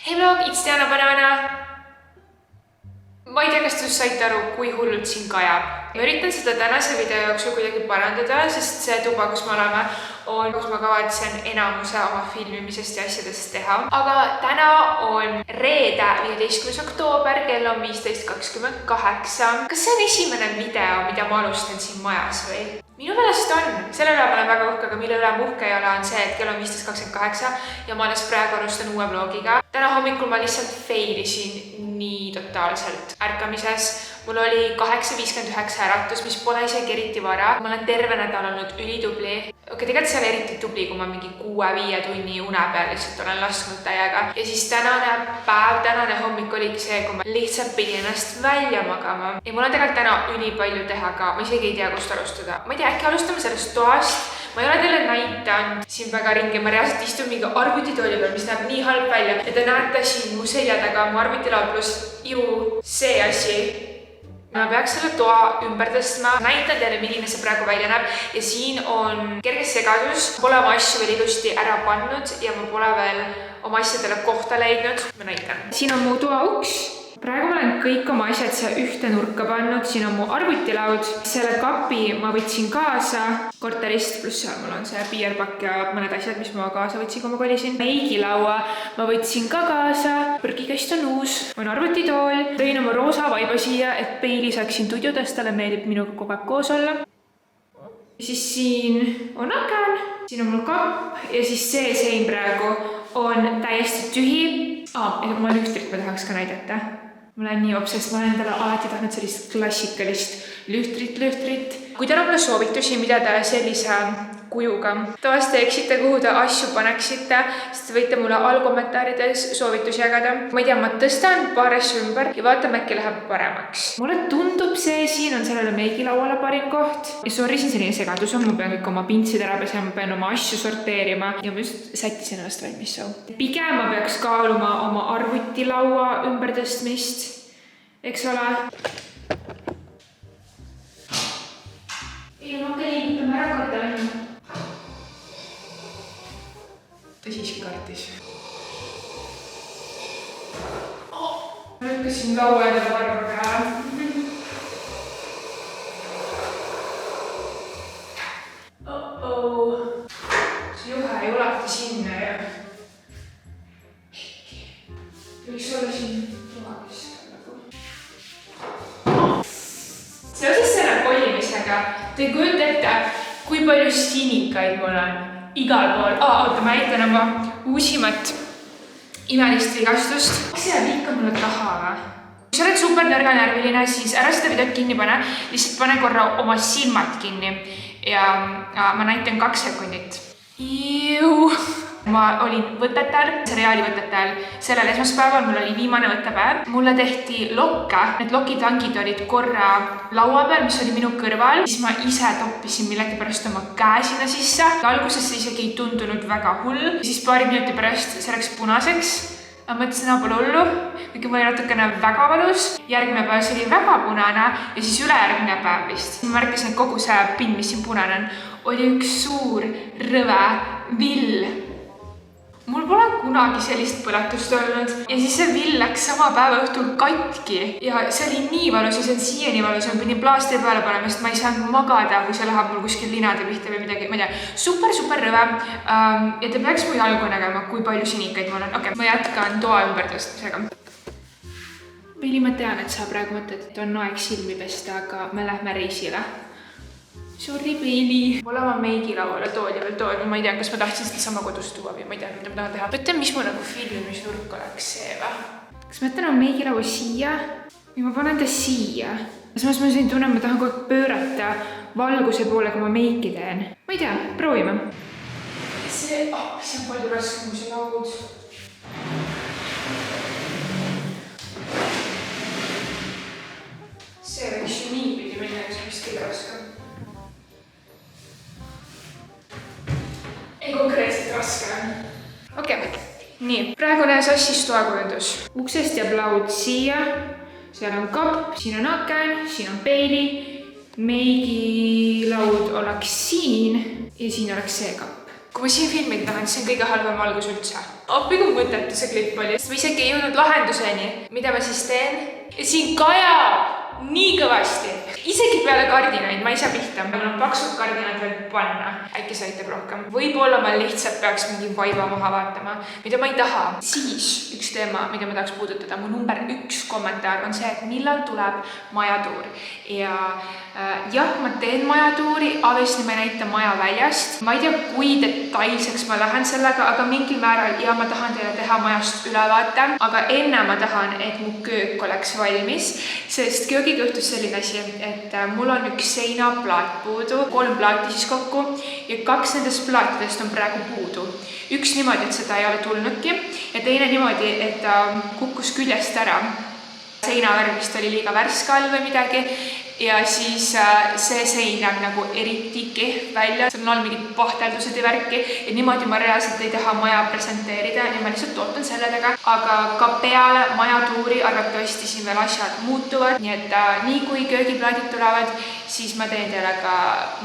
Hei vlog, it's Diana Banana. Ma ei tea, kas te saite aru, kui hullult siin kajab. Ma üritan seda tänase video jooksul kuidagi parandada, sest see tuba, kus me oleme, on, kus ma kavatsen enamuse oma filmimisest ja asjadest teha. Aga täna on reede 15. oktoober, kell on 15:28. Kas see on esimene video, mida ma alustan siin majas või? Minu meelest on. Selle üle ma olen väga uhke, aga mille üle uhke ei ole, on see, et kell on 15:28 ja ma alles praegu alustan uue vlogiga. Täna hommikul ma lihtsalt failisin nii totaalselt ärkamises. Mul oli 8:59 äratus, mis pole isegi eriti vara. Ma olen terve nädal olnud ülitubli. Tegelikult see oli eriti tubli, kui ma mingi 6-5 tunni une peal lihtsalt olen lasknud täiega. Ja siis tänane hommik oligi see, kui ma lihtsalt pidin ennast välja magama. Ja mul on tegelikult täna ülipalju teha ka. Ma isegi ei tea, kust alustada. Ma ei tea, äkki alustame sellest toast. Ma ei ole teile näitanud siin väga ringi. Ma reaalselt istun mingi arvutitooli peal, mis näeb nii halb välja. Ja te näete siin mu selja taga mu arvutilaud pluss ju see asi. Ma peaks selle toa ümber tõstma. Näitan teile, milline see praegu välja näeb. Ja siin on kerge segadus. Pole oma asju veel ilusti ära pannud ja ma pole veel oma asjadele kohta leidnud. Ma näitan. Siin on mu toa uks. Praegu ma olen kõik oma asjad siia ühte nurka pannud. Siin on mu arvutilaud. Selle kapi ma võtsin kaasa korterist, pluss seal mul on see piierpakk ja mõned asjad, mis ma kaasa võtsin, kui ma kolisin. Meigilaua ma võtsin ka kaasa. Prügikast on uus. On arvutitool. Tõin oma roosa vaiba siia, et peili saaks siin tudjuda, sest talle meeldib minuga kogu aeg koos olla. Ja siis siin on aken. Siin on mul kapp ja siis see sein praegu on täiesti tühi. Ma lühtrit ma tahaks ka näidata. Ma olen nii obsess, ma olen endale alati tahtnud sellist klassikalist lühtrit. Kui teil on mulle soovitusi, mida te sellise kujuga taas teeksite, kuhu te asju paneksite, siis te võite mulle allkommentaarides soovitusi jagada. Ma ei tea, ma tõstan paar asju ümber ja vaatame, äkki läheb paremaks. Mulle tundub see siin on sellele meigilauale parim koht. Ja sorry, siin selline segadus on, ma pean kõik oma pintsid ära pesema, ma pean oma asju sorteerima ja ma just sättisin ennast valmis. Pigem ma peaks kaaluma oma arvutilaua ümbertõstmist, eks ole. Ei, ma liigutame ära korda ainult. Ta siiski kartis. Ma lükkasin laua endale varba peale. See juhe ei ulata sinna ja võiks olla siin toagis. Seoses selle kolimisega te kujuta ette, kui palju sinikaid mul on igal pool. Oota, ma näitan oma uusimat imelist vigastust. Miks see jääb ikka mulle taha või? Kui sa oled super nõrganärviline, siis ära seda videot kinni pane. Lihtsalt pane korra oma silmad kinni ja ma näitan 2 sekundit. Ma olin võtetel, seriaali võtetel. Sellel esmaspäeval mul oli viimane võttepäev. Mulle tehti lokke. Need lokitangid olid korra laua peal, mis oli minu kõrval. Siis ma ise toppisin millegi pärast oma käe sinna sisse. Alguses see isegi ei tundunud väga hull. Siis paari minuti pärast see läks punaseks. Ma mõtlesin, pole hullu. Kuigi mul oli natukene väga valus. Järgmine päev see oli väga punane ja siis ülejärgmine päev vist. Ma märkasin, et kogu see pind, mis siin punane on, oli üks suur rõve vill. Mul pole kunagi sellist põletust olnud ja siis see vill läks sama päeva õhtul katki ja see oli nii valus ja see on siiani valus. Ma pidin plaastri peale panema, sest ma ei saanud magada, kui see läheb mul kuskil linade pihta või midagi, ma ei tea. Super rõve ja te peaks mu jalgu nägema, kui palju sinikaid mul on. Okei, ma jätkan toa ümbertõstmisega. Peili, ma tean, et sa praegu mõtled, et on aeg silmi pesta, aga me lähme reisile. Sorry, Peili. Pole oma meigilauale tooli veel tool. Ma ei tea, kas ma tahtsin seda sama kodus tuua või ma ei tea, mida ma tahan teha. Mõtlen, mis mu nagu filmisnurk oleks see või? Kas ma jätan oma meigilaua siia või ma panen ta siia? Samas ma siin tunnen, ma tahan kogu aeg pöörata valguse poole, kui ma meiki teen. Ma ei tea, proovime. See on palju raskem kui see laud. See võiks ju nii pidi minna, see on vist kõige raskem. Ei konkreetselt raske on. Okei, nii. Praegune sassis toakujundus. Uksest jääb laud siia. Seal on kapp, siin on aken, siin on peili. Meigilaud oleks siin ja siin oleks see kapp. Kui ma siin filmid tahan, see on kõige halvem algus üldse. appi kui mõttetu see klipp oli, sest ma isegi ei jõudnud lahenduseni. Mida ma siis teen? Siin kajab nii kõvasti. Isegi peale kardinaid ma ei saa pihta. Mul on paksud kardinad veel panna. Äkki see aitab rohkem. Võib-olla ma lihtsalt peaks mingi vaiba maha vaatama, mida ma ei taha. Siis üks teema, mida ma tahaks puudutada, mu number 1 kommentaar on see, et millal tuleb majatuur. Ja jah, ma teen majatuuri, obviously ma ei näita maja väljast. Ma ei tea, kui detailseks ma lähen sellega, aga mingil määral ja ma tahan teile teha majast ülevaate. Aga enne ma tahan, et mu köök oleks valmis, sest köögiga juhtus selline asi, et mul on üks seinaplaat puudu, 3 plaati siis kokku ja 2 nendest plaatidest on praegu puudu. Üks niimoodi, et seda ei ole tulnudki ja teine niimoodi, et ta kukkus küljest ära. Seinavärvist oli liiga värske all või midagi ja siis see sein näeb nagu eriti kehv välja. Seal on all mingid pahteldused ja värki ja niimoodi ma reaalselt ei taha maja presenteerida ja ma lihtsalt ootan sellega. Aga ka peale majatuuri arvatavasti siin veel asjad muutuvad. Nii et nii kui köögiplaadid tulevad, siis ma teen teile ka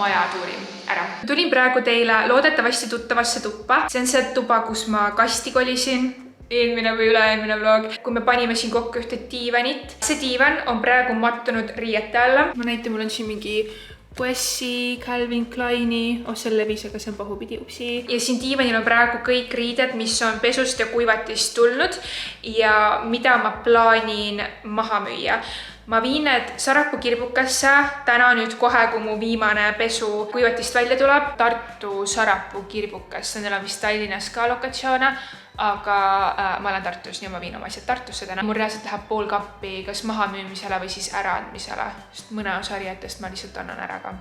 majatuuri ära. Tulin praegu teile loodetavasti tuttavasse tuppa. See on see tuba, kus ma kasti kolisin. Eelmine või üle-eelmine vlog, kui me panime siin kokku ühte diivanit. See diivan on praegu mattunud riiete alla. Ma näitan, mul on siin mingi Guessi, Calvin Kleini, see levis, aga see on pahupidi upsi. Ja siin diivanil on praegu kõik riided, mis on pesust ja kuivatist tulnud ja mida ma plaanin maha müüa. Ma viin need Sarapuu kirbukasse täna nüüd kohe, kui mu viimane pesu kuivatist välja tuleb. Tartu Sarapuu kirbukas, neil on vist Tallinnas ka lokatsioone, aga ma olen Tartus, nii ma viin oma asjad Tartusse täna. Mul reaalselt läheb pool kappi kas maha müümisele või siis äraandmisele, sest mõne osa riietest ma lihtsalt annan ära ka.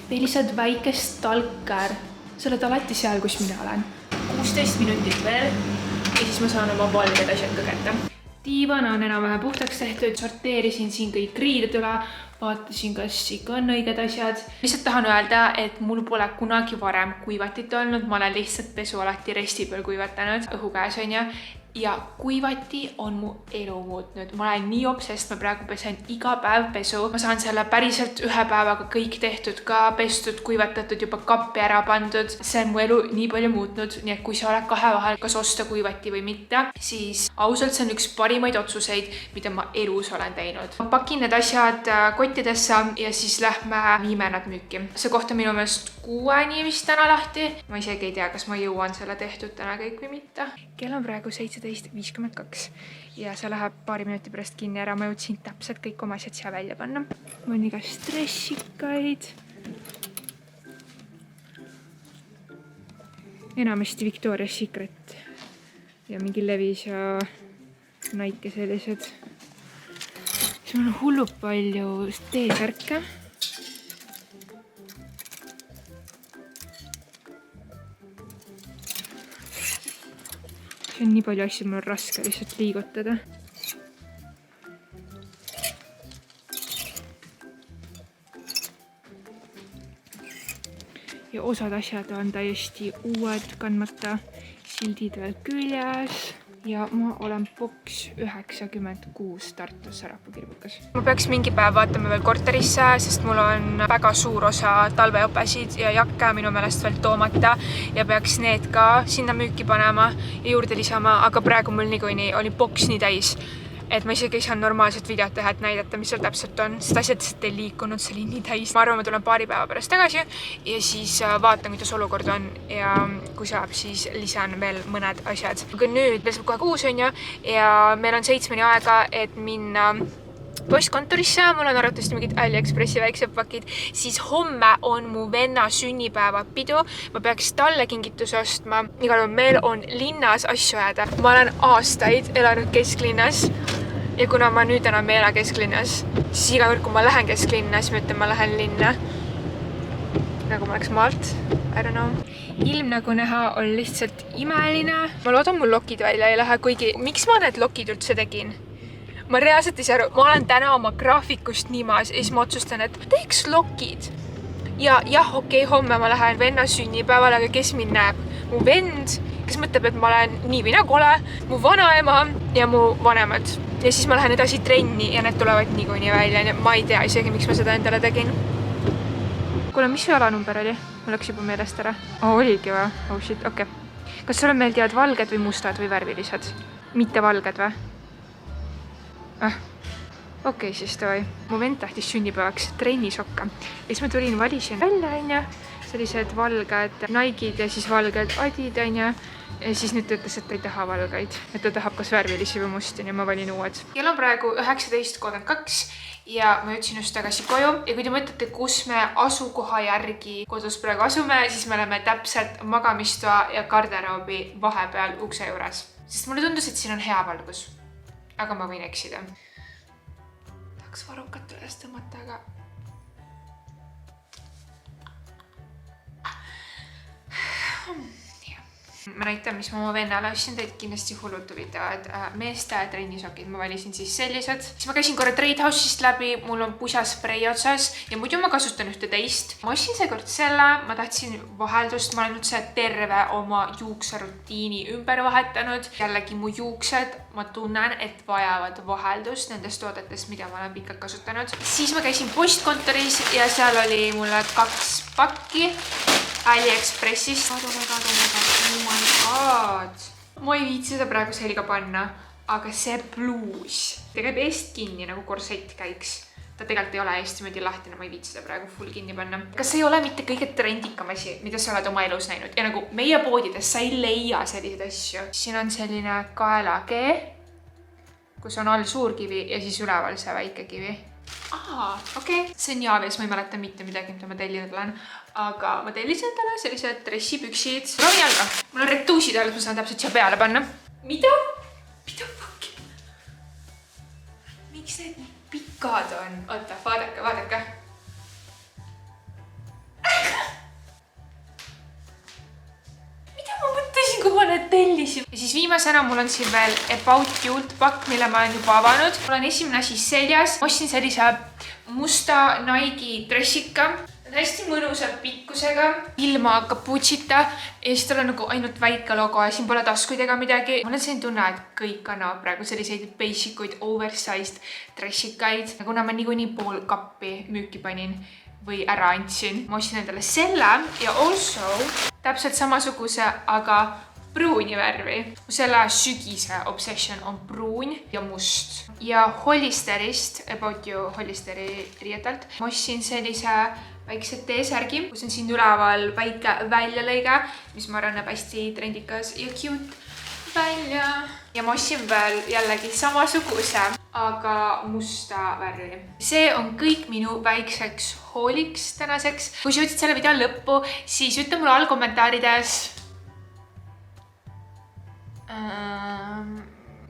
Veel lihtsalt väikest talker. Sa oled alati seal, kus mina olen. 16 minutit veel ja siis ma saan oma valged asjad ka kätte. Diivan on enam-vähem puhtaks tehtud, sorteerisin siin kõik riided üle, vaatasin, kas ikka on õiged asjad. Lihtsalt tahan öelda, et mul pole kunagi varem kuivatit olnud, ma olen lihtsalt pesu alati resti peal kuivatanud, õhu käes on ja kuivati on mu elu muutnud. Ma olen nii obsessed, ma praegu pesen iga päev pesu. Ma saan selle päriselt 1 päevaga kõik tehtud ka, pestud, kuivatatud, juba kappi ära pandud. See on mu elu nii palju muutnud, nii et kui sa oled 2 vahel, kas osta kuivati või mitte, siis ausalt see on üks parimaid otsuseid, mida ma elus olen teinud. Ma pakin need asjad kottidesse ja siis lähme viime nad müüki. See koht on minu meelest 6 vist täna lahti. Ma isegi ei tea, kas ma jõuan selle tehtud täna kõik või mitte. Kell on praegu 17:52 ja see läheb paari minuti pärast kinni ära. Ma jõudsin täpselt kõik oma asjad siia välja panna. Mul on igast stressikaid. Enamasti Victoria's Secret ja mingi levis ja Nike sellised. Siis mul on hullult palju T-särke. On nii palju asju, mul on raske lihtsalt liigutada. Ja osad asjad on täiesti uued, kandmata sildid veel küljes. Ja ma olen boks 96 Tartus Sarapuu kirbukas. Ma peaks mingi päev vaatama veel korterisse, sest mul on väga suur osa talveõpesid ja jakke minu meelest veel toomata ja peaks need ka sinna müüki panema ja juurde lisama, aga praegu mul niikuinii oli boks nii täis, et ma isegi ei saa normaalset videot teha, et näidata, mis seal täpselt on, sest asjad lihtsalt ei liikunud, see oli nii täis. Ma arvan, ma tulen paari päeva pärast tagasi ja siis vaatan, kuidas olukord on ja kui saab, siis lisan veel mõned asjad. Aga nüüd saab kohe 6 on ja meil on 7 aega, et minna postkontorisse, mul on arvatavasti mingid AliExpressi väiksed pakid, siis homme on mu venna sünnipäeva pidu. Ma peaks talle kingituse ostma. Igal juhul meil on linnas asju ajada. Ma olen aastaid elanud kesklinnas ja kuna ma nüüd enam ei ela kesklinnas, siis iga kord, kui ma lähen kesklinna, siis ma ütlen, ma lähen linna. Nagu ma oleks maalt, I don't know. Ilm nagu näha on lihtsalt imeline. Ma loodan, mul lokid välja ei lähe, kuigi miks ma need lokid üldse tegin? Ma reaalselt ei saa aru, ma olen täna oma graafikust nii maas ja siis ma otsustan, et teeks lokid. Ja jah, okei, homme ma lähen venna sünnipäevale, aga kes mind näeb? Mu vend, kes mõtleb, et ma olen nii või nagu ole, mu vanaema ja mu vanemad. Ja siis ma lähen edasi trenni ja need tulevad niikuinii välja. Ma ei tea isegi, miks ma seda endale tegin. Kuule, mis su jalanumber oli? Mul läks juba meelest ära. Oligi või? Oh shit, okei. Kas sulle meeldivad valged või mustad või värvilised? Mitte valged või? Okei, siis davai. Mu vend tahtis sünnipäevaks trennisokke. Ja siis ma tulin, valisin välja, onju. Sellised valged Nike'id ja siis valged Adid, onju. Ja siis nüüd ta ütles, et ta ei taha valgeid. Et ta tahab kas värvilisi või musti, ja ma valin uued. Kell on praegu 19:32 ja ma jõudsin just tagasi koju. Ja kui te mõtlete, kus me asukoha järgi kodus praegu asume, siis me oleme täpselt magamistoa ja garderoobi vahepeal ukse juures. Sest mulle tundus, et siin on hea valgus. Aga ma võin eksida. Tahaks varukat üles tõmmata, aga... Ma näitan, mis ma oma vennale ostsin, teid kindlasti hullult huvitavad meeste trennisokid. Ma valisin siis sellised. Siis ma käisin korra Trade House'ist läbi, mul on pusasprei otsas ja muidu ma kasutan ühte teist. Ma ostsin seekord selle, ma tahtsin vaheldust, ma olen üldse terve oma juukserutiini ümber vahetanud. Jällegi mu juuksed, ma tunnen, et vajavad vaheldust nendest toodetest, mida ma olen pikalt kasutanud. Siis ma käisin postkontoris ja seal oli mulle 2 pakki AliExpressist. Oh my god. Ma ei viitsi seda praegu selga panna, aga see bluus. Ta käib eest kinni, nagu korsett käiks. Ta tegelikult ei ole hästi möödi lahti, ma ei viitsi seda praegu full kinni panna. Kas see ei ole mitte kõige trendikam asi, mida sa oled oma elus näinud? Ja nagu meie poodides sa ei leia selliseid asju. Siin on selline kaelakee, kus on all suur kivi ja siis üleval see väike kivi. Okei. See on jaavis, ma ei mäleta mitte midagi, mida ma tellinud olen. Aga ma tellisin endale sellised dressipüksid. Roomi jalga. Mul on retuusid alles, ma saan täpselt siia peale panna. Mida? Mida fuck? Miks need nii pikad on? Oota, vaadake. Mida ma mõtlesin, kui ma need tellisin? Ja siis viimasena mul on siin veel About You'lt pakk, mille ma olen juba avanud. Mul on esimene asi seljas. Ma ostsin sellise musta Nike dressika. Hästi mõnusa pikkusega, ilma kaputsita ja siis tal on nagu ainult väike logo ja siin pole taskuid ega midagi. Mul on selline tunne, et kõik kannavad praegu selliseid basic'uid, oversized dressikaid. Ja kuna ma niikuinii pool kappi müüki panin või ära andsin, ma ostsin endale selle ja also täpselt samasuguse, aga pruuni värvi. Selle sügise obsession on pruun ja must. Ja Hollisterist, About You Hollisteri riietalt, ma ostsin sellise väikse T-särgi, kus on siin üleval väike väljalõige, mis ma arvan näeb hästi trendikas ja cute välja. Ja ma ostsin veel jällegi samasuguse, aga musta värvi. See on kõik minu väikseks hooliks tänaseks. Kui sa jõudsid selle video lõppu, siis ütle mulle all kommentaarides,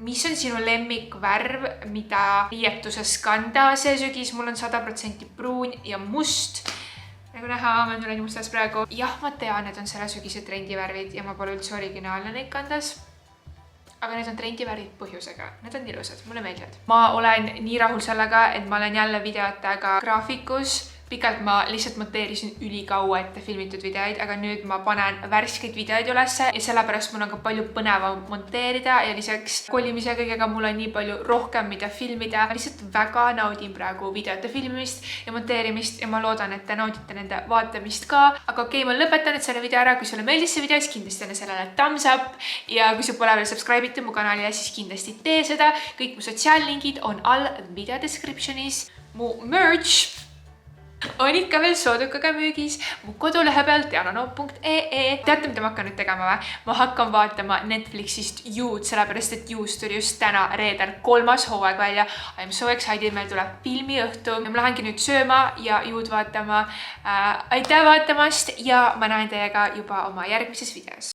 mis on sinu lemmikvärv, mida riietuses kanda see sügis. Mul on 100% pruun ja must. Nagu näha, ma olen üle mustas praegu. Jah, ma tean, need on selle sügise trendivärvid ja ma pole üldse originaalne neid kandas. Aga need on trendivärvid põhjusega. Need on ilusad, mulle meeldivad. Ma olen nii rahul sellega, et ma olen jälle videotega graafikus. Pikalt ma lihtsalt monteerisin ülikaua ette filmitud videoid, aga nüüd ma panen värskeid videoid ülesse ja sellepärast mul on ka palju põnevam monteerida ja lisaks kolimise kõigega mul on nii palju rohkem, mida filmida. Ma lihtsalt väga naudin praegu videote filmimist ja monteerimist ja ma loodan, et te naudite nende vaatamist ka. Aga okei, ma lõpetan nüüd selle video ära. Kui sulle meeldis see video, siis kindlasti anna sellele thumbs up ja kui sa pole veel subscribe'itud mu kanalile, siis kindlasti tee seda. Kõik mu sotsiaallingid on all video descriptionis. Mu merch on ikka veel soodukaga müügis mu kodulehe peal dianano.ee. Teate, mida ma hakkan nüüd tegema või? Ma hakkan vaatama Netflixist You'd, sellepärast et You's tuli just täna reedel 3. hooaeg välja. I am so excited, meil tuleb filmiõhtu. Ma lähengi nüüd sööma ja You'd vaatama. Aitäh vaatamast ja ma näen teiega juba oma järgmises videos.